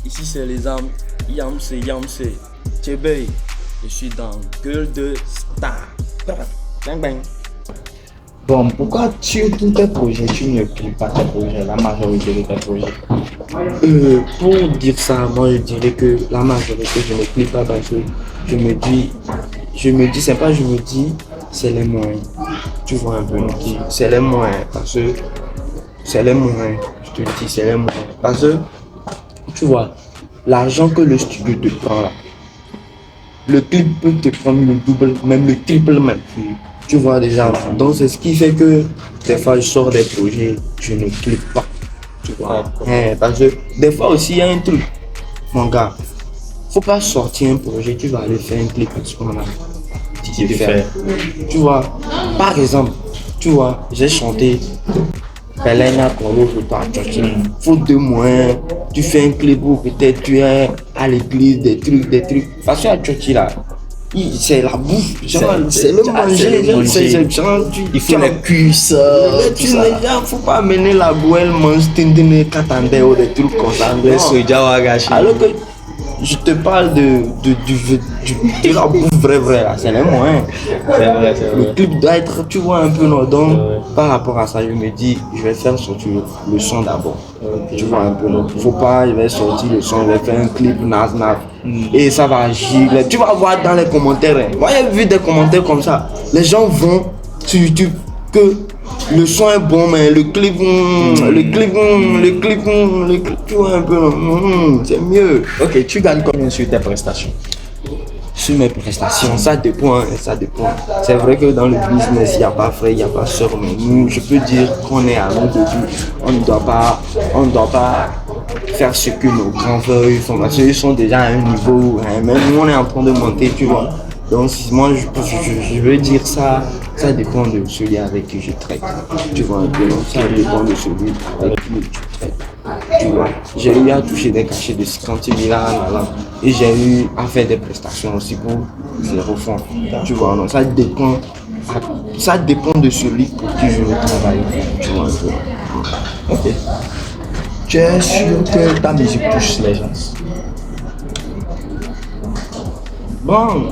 Ici c'est les âmes. Yamse. Tchébé. Je suis dans Gueule de Star. Bang bang. Bon, pourquoi sur tous tes projets, tu ne cliques pas tes projets, la majorité de tes projets? Pour dire ça, moi je dirais que la majorité je ne clique pas parce que je me dis, c'est pas je me dis, c'est les moyens. Tu vois un peu, c'est les moyens parce que c'est les moyens. Je te dis, c'est les moyens parce que tu vois, l'argent que le studio te prend là, le clip peut te prendre le double, même le triple même. Tu vois déjà. Donc c'est ce qui fait que des fois je sors des projets, je ne clique pas. Tu vois. Parce que des fois aussi il y a un truc. Mon gars, faut pas sortir un projet, tu vas aller faire un clip parce qu'on a dit de faire. Tu vois. Par exemple, tu vois, j'ai chanté Pelena Kolo pour toi, faut 2 mois, tu fais un clip où peut-être tu es à l'église, des trucs. Parce qu'à Tchotchi là, c'est la bouffe, c'est le manger, c'est genre, il faut les cuisses, tu ne faut pas amener la bouelle, mange tindine, katande ou des trucs comme ça. Alors que je te parle de la bouffe vrai là, c'est les moyens. C'est vrai. Le clip doit être, tu vois un peu non, donc par rapport à ça, je me dis, je vais faire sortir le son d'abord. Tu vois un peu non, faut pas, je vais sortir le son, je vais faire un clip nas. Et ça va agir. Tu vas voir dans les commentaires. Moi j'ai vu des commentaires comme ça. Les gens vont sur YouTube que le son est bon, mais le clip, tu vois un peu, c'est mieux. Ok, tu gagnes combien sur tes prestations? Sur mes prestations, ça dépend. C'est vrai que dans le business, il n'y a pas frère, il n'y a pas soeur, mais nous, je peux dire qu'on est à nous de Dieu. On ne doit pas faire ce que nos grands frères font, parce qu'ils sont déjà à un niveau, même nous on est en train de monter, tu vois. Donc moi je veux dire ça dépend de celui avec qui je traite. Tu vois un peu, donc ça dépend de celui avec qui tu traites. Tu vois, j'ai eu à toucher des cachets de 50 000 là, et j'ai eu à faire des prestations aussi pour 0 francs. Tu vois, donc ça dépend de celui pour qui je veux travailler. Tu vois un peu. Ok. Tu es sûr que ta musique touche les gens? Bon,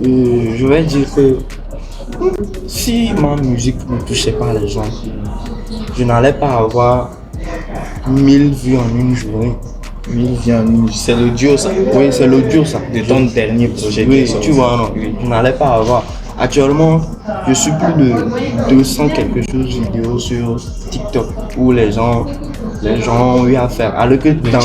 je vais dire que si ma musique ne touchait pas les gens, je n'allais pas avoir 1000 vues en une journée. 1000 vues en une, c'est l'audio ça? Oui, c'est l'audio ça. De ton dernier projet? Oui, tu vois, non, je n'allais pas avoir. Actuellement, je suis plus de 200 quelque chose vidéos sur TikTok où les gens ont eu à faire. Alors que dans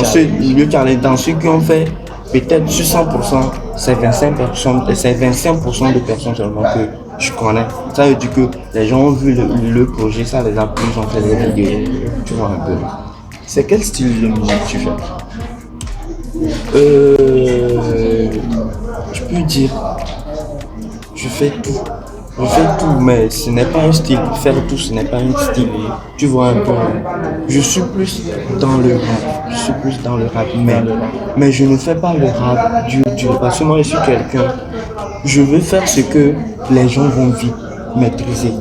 ceux qui ont fait, peut-être sur 100%, c'est 25% de personnes seulement que je connais. Ça veut dire que les gens ont vu le projet, ça les a plu, ils ont fait des vidéos. Tu vois un peu. C'est quel style de musique tu fais? Je peux dire, je fais tout. Mais ce n'est pas un style. Faire tout, ce n'est pas un style. Tu vois un peu. Je suis plus dans le rap. Mais je ne fais pas le rap dur. Parce que moi, je suis quelqu'un. Je veux faire ce que les gens vont vite maîtriser.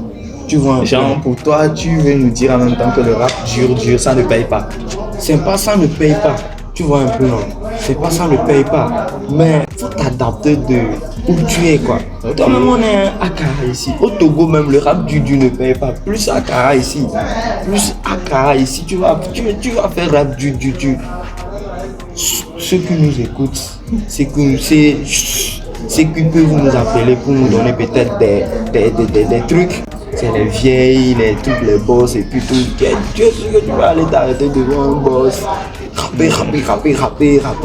Tu vois un peu. Genre, pour toi, tu veux nous dire en même temps que le rap dur, ça ne paye pas? C'est pas ça ne paye pas. Tu vois un peu, non? C'est pas ça ne paye pas. Mais faut t'adapter de où tu es, quoi. Toi-même, on est à Akara ici. Au Togo, même le rap du ne paye pas. Plus Akara ici. Tu vas faire rap du. Ceux qui nous écoutent, c'est qu'ils peuvent nous appeler pour nous donner peut-être des trucs. C'est les vieilles, les trucs, les boss et puis tout. Tu es sûr que tu vas aller t'arrêter devant un boss, rapper.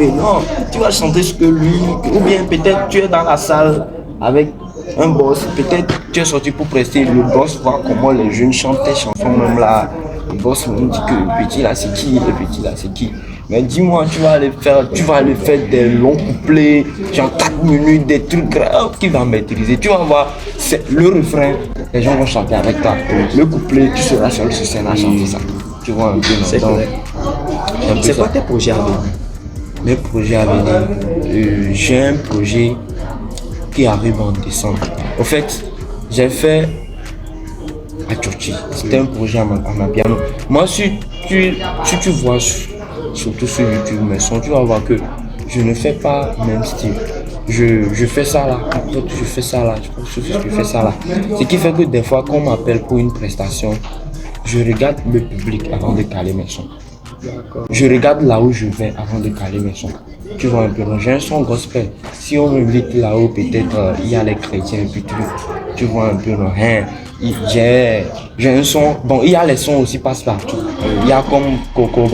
Non, tu vas chanter ce que lui, ou bien peut-être tu es dans la salle avec un boss, peut-être tu es sorti pour prester, le boss voit comment les jeunes chantent tes chansons même là. Le boss me dit que le petit là c'est qui, Mais dis-moi, tu vas aller faire des longs couplets, genre 4 minutes, des trucs graves qui va maîtriser. Tu vas voir, c'est le refrain, les gens vont chanter avec toi. Le couplet, tu seras seul sur scène à chanter ça. Tu vois un peu, c'est correct. C'est quoi tes projets à venir? Mes projets à venir, j'ai un projet qui arrive en décembre. En fait, j'ai fait à Tchotchi. C'était un projet à ma piano. Moi, si tu vois surtout sur YouTube, mes sons, tu vas voir que je ne fais pas le même style. Je fais ça là, après je fais ça là, je fais ça là. Ce qui fait que des fois, quand on m'appelle pour une prestation, je regarde le public avant de caler mes sons. Je regarde là où je vais avant de caler mes sons. Tu vois un peu, j'ai un son gospel. Si on m'invite là-haut, peut-être il y a les chrétiens et puis tu vois un peu, non, hein, j'ai un son, bon, il y a les sons aussi passe-partout. Il y a comme Coco,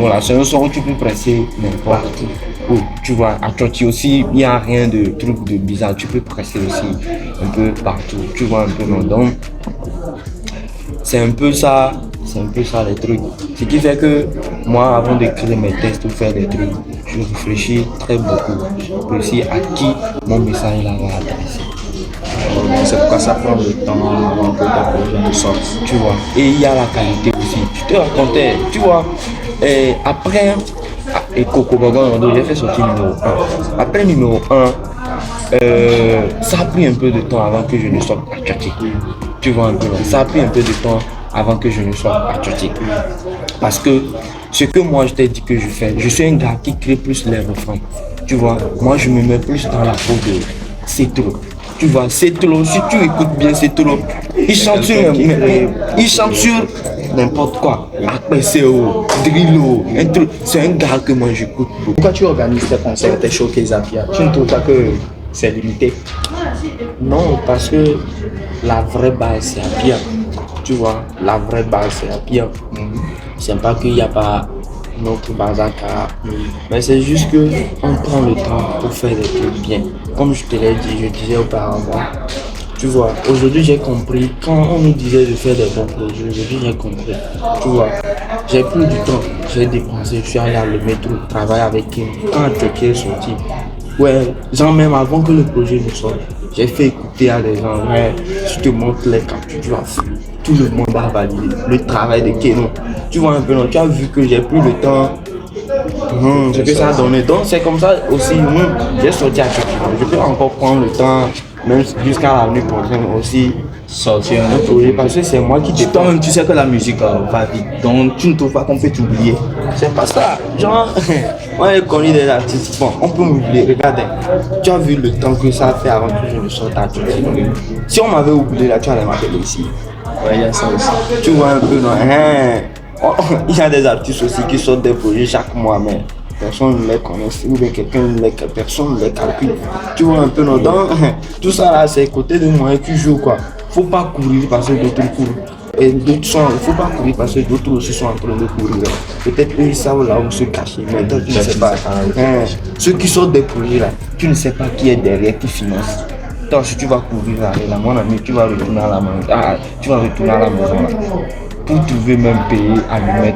là, c'est un son où tu peux presser n'importe où. Tu vois, à Tchotchi aussi, il n'y a rien de truc de bizarre, tu peux presser aussi un peu partout. Tu vois un peu, non, donc, c'est un peu ça les trucs. Ce qui fait que moi, avant d'écrire mes textes ou faire des trucs, je réfléchis très beaucoup aussi à qui mon message là va adresser. C'est pourquoi ça prend le temps avant que ta projet ne sorte. Tu vois. Et il y a la qualité aussi. Je te racontais, tu vois, et après, et Coco Bagon, j'ai fait sortir numéro 1. Après numéro 1, ça a pris un peu de temps avant que je ne sorte à Tchotchi. Tu vois un peu, ça a pris un peu de temps avant que je ne sois à Tchotchi. Parce que ce que moi je t'ai dit que je fais, je suis un gars qui crée plus les refrains. Tu vois, moi je me mets plus dans la peau de Cetro. Tu vois, Cetro, si tu écoutes bien Cetro, il chante sur n'importe quoi. APCO, Drillo, un truc. C'est un gars que moi j'écoute beaucoup. Pourquoi tu organises tes concerts, tes showcases à Pia? Tu ne trouves pas que c'est limité? Non, parce que la vraie base c'est à Pia. Tu vois, la vraie base c'est à Pia. C'est pas qu'il n'y a pas notre base à Cara, mais c'est juste que on prend le temps pour faire des trucs bien. Comme je te l'ai dit, je disais auparavant. Tu vois, aujourd'hui j'ai compris, quand on nous disait de faire des bons projets, aujourd'hui j'ai compris. Tu vois, j'ai pris du temps, j'ai dépensé, je suis allé à le métro, travailler avec Kim. Quand Tchotchi est sorti, ouais, genre même avant que le projet ne sorte, j'ai fait écouter à des gens, ouais, je te montre les captures, tu vois, tout le monde a validé le travail de Keno. Tu vois un peu, non, tu as vu que j'ai pris le temps, ce que ça a donné. Donc c'est comme ça aussi, j'ai sorti à Tchotchi. Je peux encore prendre le temps, même jusqu'à l'avenir prochaine aussi, Sortir un projet, parce que c'est moi qui dépends. toi-même, tu sais que la musique va vite, donc tu ne trouves pas qu'on peut t'oublier. C'est pas ça. Genre, moi j'ai connu des artistes. Bon, on peut m'oublier. Regardez, tu as vu le temps que ça a fait avant que je ne sorte à Tchotchi. Si on m'avait oublié là, tu allais m'appeler ici. Ouais, il y a ça aussi. Tu vois un peu, non, hein? Il y a des artistes aussi qui sortent des projets chaque mois, mais personne ne les connaît, ou bien personne ne les calcule. Tu vois un peu, non? Donc, tout ça là, c'est côté de moi qui joue quoi. Faut pas courir parce que d'autres courent. Et d'autres sont, faut pas courir parce que d'autres aussi sont en train de courir. Peut-être eux ils savent là où se cacher, mais toi tu ne sais pas. Ceux qui sortent des projets là, tu ne sais pas qui est derrière, qui finance. Toi, si tu vas courir là, mon ami, tu vas retourner à la maison. Tu vas retourner à la maison là. Pour trouver même payer, allumer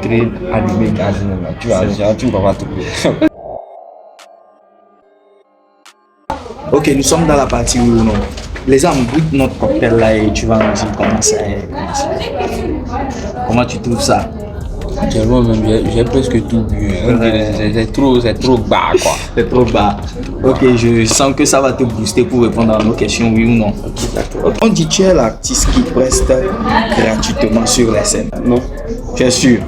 gaz là. Tu vas pas trouver. Ok, nous sommes dans la partie où non. Les gens goûtent notre cocktail là et tu vas nous dire comment ça est. Comment tu trouves ça? Actuellement même, j'ai presque tout bu. C'est trop bas quoi. C'est trop bas. Ok, je sens que ça va te booster pour répondre à nos questions, oui ou non. Okay. On dit que tu es l'artiste qui preste gratuitement sur les scènes. Non. Tu es sûr?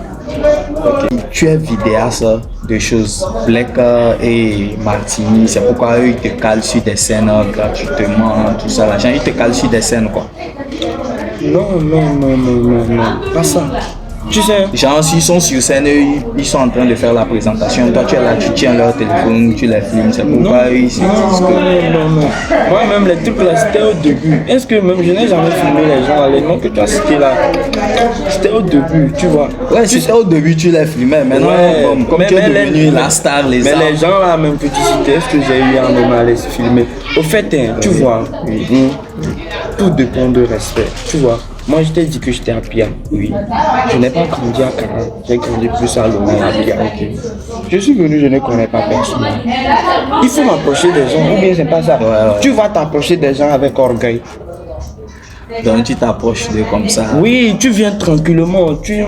Okay. Tu es vidéaste de choses, Black et Martini, c'est pourquoi eux ils te calent sur des scènes gratuitement, tout ça, l'argent, ils te calent sur des scènes quoi. Non, pas ça. Tu sais, genre s'ils sont sur scène, ils sont en train de faire la présentation, toi tu es là, tu tiens leur téléphone, tu les filmes, c'est pourquoi eux ils se disent que... Non. Moi-même les trucs là c'était au début. Est-ce que même je n'ai jamais filmé les gens, les noms que tu as cités là, c'était au début, tu vois. Ouais, c'était au début tu les filmais, maintenant bon, comme tu es devenu la star, les gens... Mais les gens là même que tu citais, est-ce que j'ai eu un moment à les filmer? Au fait, tu vois, tout dépend de respect, tu vois. Moi, je t'ai dit que j'étais à Pia, oui. Je n'ai pas grandi à Cara, j'ai grandi plus à Lomé, à Pia. Je suis venu, je ne connais pas personne. Il faut m'approcher des gens, ou bien c'est pas ça. Ouais. Tu vas t'approcher des gens avec orgueil. Donc tu t'approches de comme ça. Oui, tu viens tranquillement, tu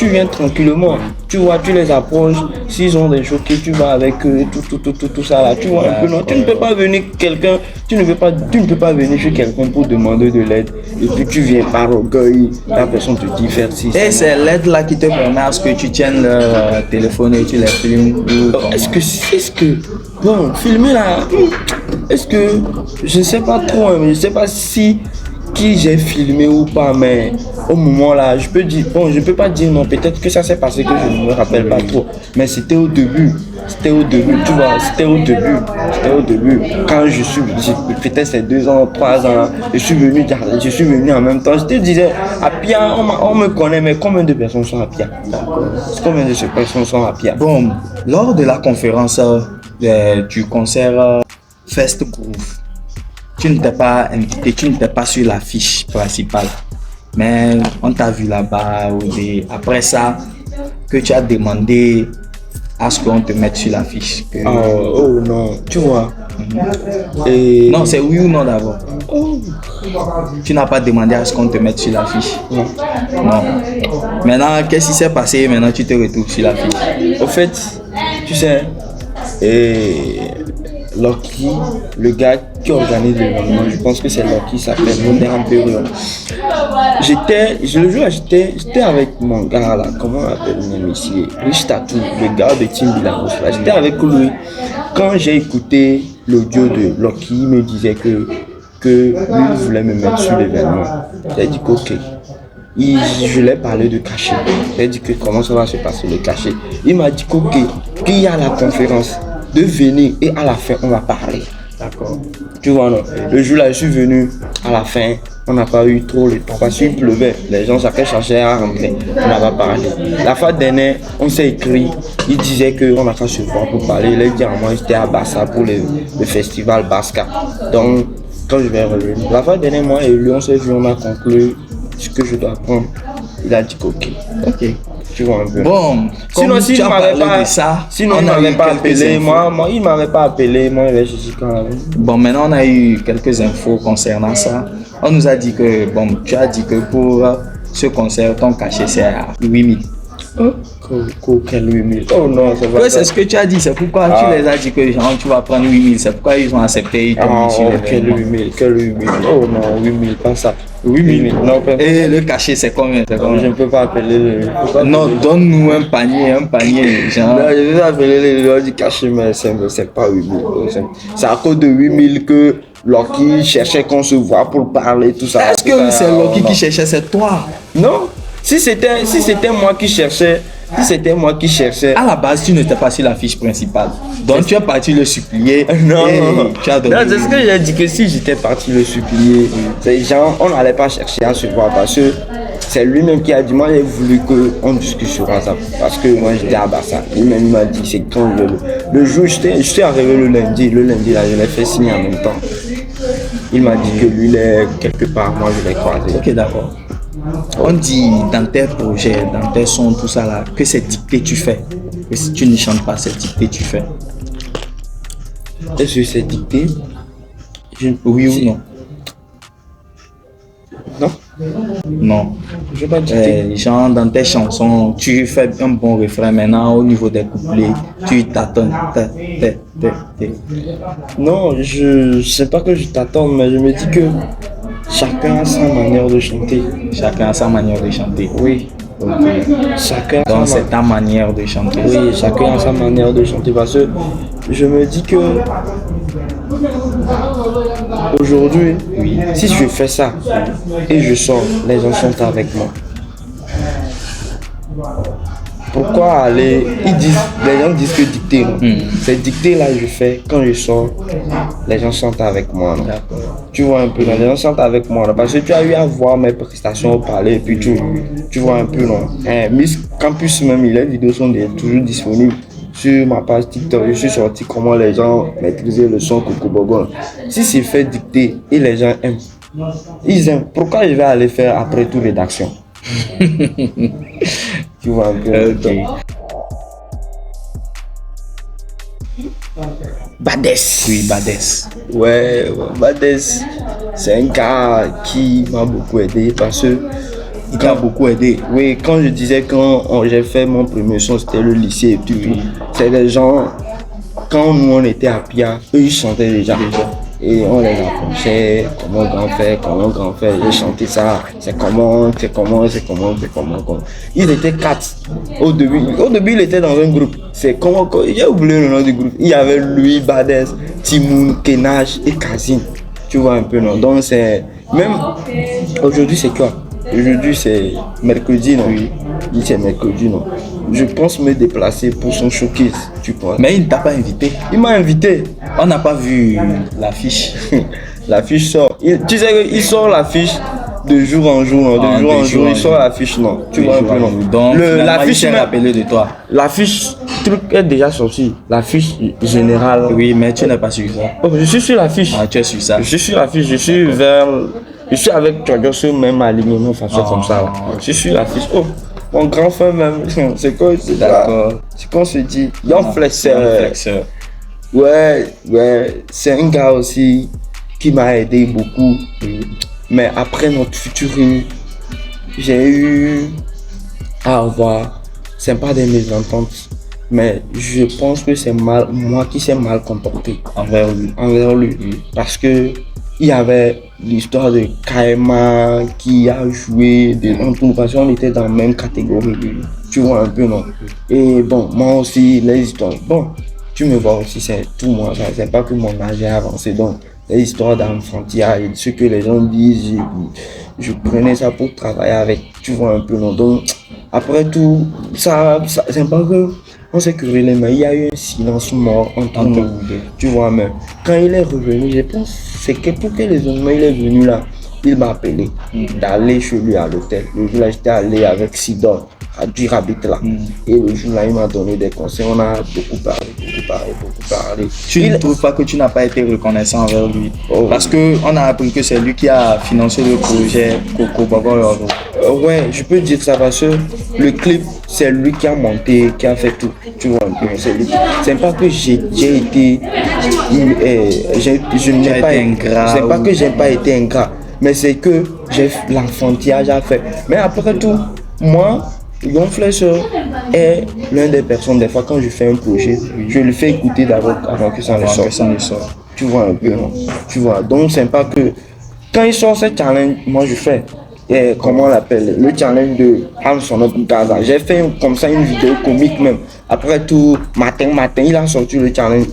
viens tranquillement. Tu vois, tu les approches, s'ils ont des choqués, tu vas avec eux, tout ça là. Tu vois un peu, non, tu ne peux pas venir quelqu'un, tu ne peux pas venir chez quelqu'un pour demander de l'aide. Et puis tu viens par orgueil, la personne te dit faire ci. Et c'est l'aide là qui te permet à ce que tu tiennes le téléphone et tu les filmes. Est-ce que, bon, filmer là, est-ce que, je ne sais pas trop, hein, mais je ne sais pas si qui j'ai filmé ou pas, mais au moment là, je peux dire, bon, je peux pas dire non, peut-être que ça s'est passé que je ne me rappelle pas trop, mais c'était au début, tu vois, c'était au début, quand peut-être c'est 2 ans, 3 ans, je suis venu en même temps, je te disais, à Pia, on me connaît, mais combien de personnes sont à Pia? Combien de personnes sont à Pia? Bon, lors de la conférence du concert Fest Groove, tu ne t'es pas invité, tu ne t'es pas sur l'affiche principale. Mais on t'a vu là-bas. Après ça, que tu as demandé à ce qu'on te mette sur l'affiche. Oh non, tu vois. Et... Non, c'est oui ou non d'abord. Oh. Tu n'as pas demandé à ce qu'on te mette sur l'affiche. Non. Maintenant, qu'est-ce qui s'est passé? Maintenant, tu te retrouves sur l'affiche. Au fait, tu sais, Loki, le gars qui organise l'événement, je pense que c'est Loki, il s'appelle Modern Imperium. Le jour-là, j'étais avec mon gars là, comment on appelle même ici, Rich Tattoo, le gars de Team Bilagos là. J'étais avec lui. Quand j'ai écouté l'audio de Loki, il me disait que lui voulait me mettre sur l'événement. J'ai dit qu'ok. Je lui ai parlé de cachet. J'ai dit que comment ça va se passer le cachet. Il m'a dit qu'ok, qu'il y a la conférence, de venir et à la fin on va parler. D'accord. Tu vois non. Le jour là je suis venu, à la fin on n'a pas eu trop le temps parce qu'il pleuvait. Les gens chacun cherchait à rentrer. On n'a pas parlé. La fois dernière on s'est écrit. Il disait qu'on n'a qu'à se voir pour parler. Il a dit à moi j'étais à Bassa pour le festival Basca. Donc quand je vais revenir. La fois dernière moi et lui on s'est vu, on a conclu ce que je dois prendre. Il a dit qu'ok. Ok. Tu vois un peu. Bon, sinon s'il m'avait pas ça, sinon il m'avait pas appelé, moi il m'avait pas appelé, moi il avait juste quand même. Bon, maintenant on a eu quelques infos concernant ça. On nous a dit que tu as dit que pour ce concert ton cachet c'est à 8000. Quel 8000? Oh non, c'est vrai. Oui, c'est ce que tu as dit, c'est pourquoi tu les as dit que genre, tu vas prendre 8000, c'est pourquoi ils ont accepté. Quel 8000? Oh non, 8000, pas ça. 8000, non. Et le cachet c'est combien? Je ne peux pas appeler Non, donne-nous un panier, genre. Non, je vais appeler les gens du cachet, mais c'est pas 8000. C'est à cause de 8000 que Loki cherchait qu'on se voit pour parler, tout ça. Est-ce que c'est Loki qui cherchait, c'est toi? Non. Si c'était moi qui cherchais, à la base, tu n'étais pas sur la fiche principale. Donc tu es parti le supplier. Non, tu as donné. Non, c'est ce que j'ai dit, que si j'étais parti le supplier, ces gens, on n'allait pas chercher à se voir parce que c'est lui-même qui a dit, moi j'ai voulu qu'on discute sur ça parce que moi j'étais à Bassa. Lui-même m'a dit, c'est quand le jour, je suis arrivé le lundi là, je l'ai fait signer en même temps. Il m'a dit que lui, il est quelque part, moi je l'ai croisé. Ok, d'accord. On dit dans tes projets, dans tes sons, tout ça là, que c'est dicté tu fais. Que si tu ne chantes pas, c'est dicté tu fais. Est-ce que c'est dicté? Oui ou non? Non. Non. Je vais pas dicter. Genre dans tes chansons, tu fais un bon refrain, maintenant au niveau des couplets, tu t'attends. Non, je sais pas que je t'attends, mais je me dis que chacun a sa manière de chanter. Chacun a sa manière de chanter. Oui. Okay. Chacun. Donc c'est ta manière de chanter. Oui, chacun a sa manière de chanter parce que je me dis que aujourd'hui, oui, si je fais ça et je sors, les gens sont avec moi. Pourquoi aller? Les gens disent que dicter, non? C'est dicter là je fais, quand je sors, les gens sont avec moi. Non? Tu vois un peu, les gens sont avec moi. Non? Parce que tu as eu à voir mes prestations au palais, et puis tu vois un peu, non? Miss Campus même, les vidéos sont toujours disponibles sur ma page TikTok. Je suis sorti comment les gens maîtrisaient le son Coco Bogon. Si c'est fait dicter et les gens aiment, ils aiment. Pourquoi je vais aller faire après tout rédaction? Tu vois un peu. Okay. Badès. Oui, Badès. Ouais, Badès. c'est un gars qui m'a beaucoup aidé parce que Il t'a beaucoup aidé. oui, quand je disais j'ai fait mon premier son, c'était le lycée et tout. C'est des gens, quand nous on était à Pia, eux ils chantaient déjà. Et on les approchait, comment grand fait, j'ai chanté ça, c'est comment. Ils étaient 4. Au début, il était dans un groupe. C'est comment, j'ai oublié le nom du groupe. Il y avait lui, Badès, Timoun, Kenach et Kazim. Tu vois un peu, non? Donc c'est, même aujourd'hui c'est quoi? Aujourd'hui c'est mercredi, non? Oui, c'est mercredi, non? Je pense me déplacer pour son showcase, tu penses? Mais il ne t'a pas invité. Il m'a invité. On n'a pas vu l'affiche. L'affiche sort. Tu sais qu'il sort l'affiche de jour en jour, non? De jour en jour, il sort l'affiche, non? Tu vois un peu, non? Donc, l'affiche est même- rappelé de toi. L'affiche, truc est déjà sorti. L'affiche générale. Oui, mais tu n'es pas sur ça. Oh, je suis sur l'affiche. Ah, tu es sur ça. Je suis sur l'affiche, je suis avec Tchodio sur le même alignement, façon comme ça. Là. Je suis sur l'affiche. Oh, mon grand frère même, c'est quoi? D'accord. C'est qu'on se dit. Young Flexer. Flexer. Ouais, c'est un gars aussi qui m'a aidé beaucoup. Mais après notre featuring, j'ai eu à avoir, c'est pas des mésententes, mais je pense que c'est moi qui s'est mal comporté Envers lui. Parce que il y avait l'histoire de Kaima qui a joué parce qu'on était dans la même catégorie. Tu vois un peu, non? Et bon, moi aussi, les histoires. Bon, tu me vois aussi, c'est tout moi, ça, c'est pas que mon âge est avancé. Donc, les histoires d'enfantillage et ce que les gens disent, je prenais ça pour travailler avec, tu vois un peu, non? Donc, après tout, ça c'est pas que on s'est querellé, mais il y a eu un silence mort entre nous deux. Tu vois, mais quand il est revenu, je pense c'est que pour que les hommes, il est venu là, il m'a appelé d'aller chez lui à l'hôtel. Le jour là, j'étais allé avec Sidor à Durabit là. Et le jour là, il m'a donné des conseils. On a beaucoup parlé. Tu ne trouves pas que tu n'as pas été reconnaissant envers lui? Parce qu'on a appris que c'est lui qui a financé le projet Coco Baba. Ouais, je peux dire ça parce que le clip, c'est lui qui a monté, qui a fait tout. Tu vois un peu, c'est lui. C'est pas que j'ai été. Je n'ai pas été ingrat. C'est pas que j'ai pas été ingrat, mais c'est que j'ai l'enfantillage à faire. Mais après tout, moi, Young Flexer est l'une des personnes, des fois quand je fais un projet, je le fais écouter d'abord avant que ça ne sorte. Tu vois un peu, non? Tu vois, donc c'est pas que quand il sort ce challenge, moi je fais. Comment on l'appelle, le challenge de Hanson Gaza. J'ai fait comme ça une vidéo comique même. Après tout, matin, il a sorti le challenge.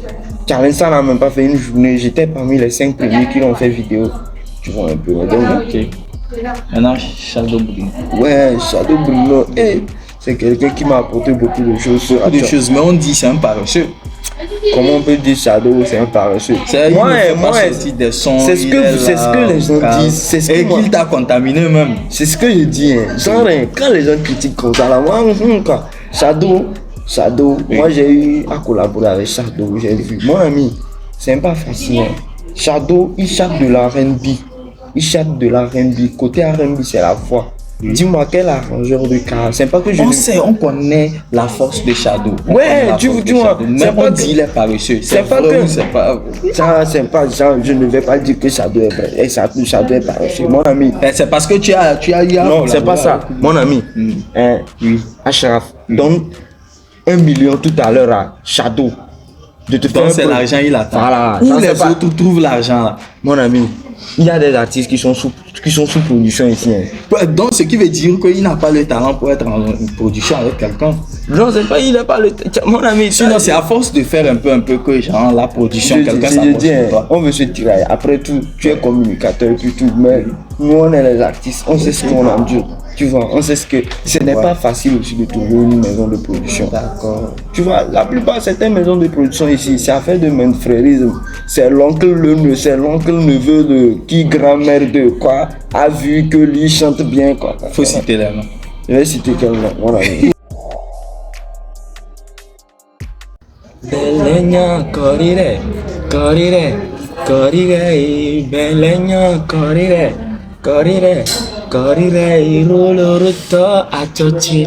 Ça n'a même pas fait une journée. J'étais parmi les 5 premiers qui l'ont fait vidéo. Tu vois un peu. Donc, ok. Maintenant, Shadow Bruno. Ouais, Shadow Bruno. C'est quelqu'un qui m'a apporté beaucoup de choses. Mais on dit c'est un paresseux. Comment on peut dire Shadow, c'est un paresseux? Moi, des sons, c'est ce que les gens disent. Et qu'il t'a contaminé même. C'est ce que je dis. Genre, quand les gens critiquent comme ça, là, moi, quoi. Shadow, moi j'ai eu à collaborer avec Shadow, j'ai vu. Mon ami, c'est pas facile. Shadow, il chante de la R&B. Côté R&B, c'est la voix. Dis-moi quel arrangeur de cas. C'est pas que on connaît la force de Shadow. Ouais, tu vois. Mais on dit il est paresseux. C'est pas que. C'est pas ça. Je ne vais pas dire que Shadow est paresseux. Mon ami. C'est parce que tu as eu. Non, c'est pas ça. Mon ami. Oui. Ashraf. Donc 1 million tout à l'heure à Shadow. Donc c'est l'argent il attend. Voilà. Où les autres trouvent l'argent là? Mon ami. Il y a des artistes qui sont sous production ici. Donc ce qui veut dire qu'il n'a pas le talent pour être en production avec quelqu'un. Non, c'est pas, il n'a pas le talent. Mon ami. Sinon c'est à force de faire un peu que genre la production, quelqu'un s'approche de toi. On veut se tirer. Après tout, tu es communicateur et tout. Mais nous on est les artistes, on sait ce qu'on endure. Tu vois, on sait ce n'est pas facile aussi de trouver une maison de production. D'accord. Tu vois, la plupart certaines maisons de production ici, c'est affaire de mainfrérisme. C'est l'oncle neveu de qui grand-mère de quoi a vu que lui chante bien quoi. Faut citer les noms. Je vais citer quel nom, mon ami. Belenya corire, belenya corire, iroloroto achochi,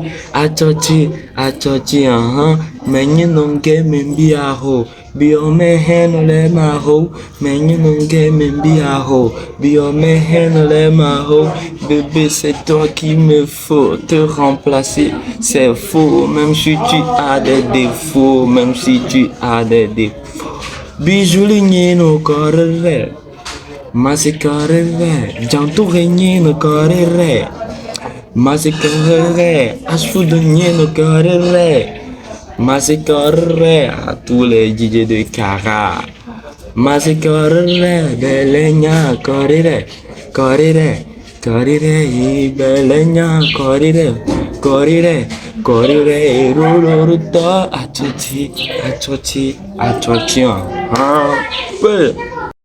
menye nonge membi aho, Bio me hen le maho, mais you know que me biaho. Bio me hen le maho, bébé c'est toi qui me faut te remplacer. C'est faux, même si tu as des défauts, même si tu as des défauts. Bijou ligné no correre, ma c'est correre, janto regné no correre. Ma c'est correre, asfoudonné no correre. Ma c'est correre à tous les DJ de Cara. Ma c'est correre, belegna correre, correre, correre, belegna correre, correre, correre, rolo, a tutti, a tutti, a tutti,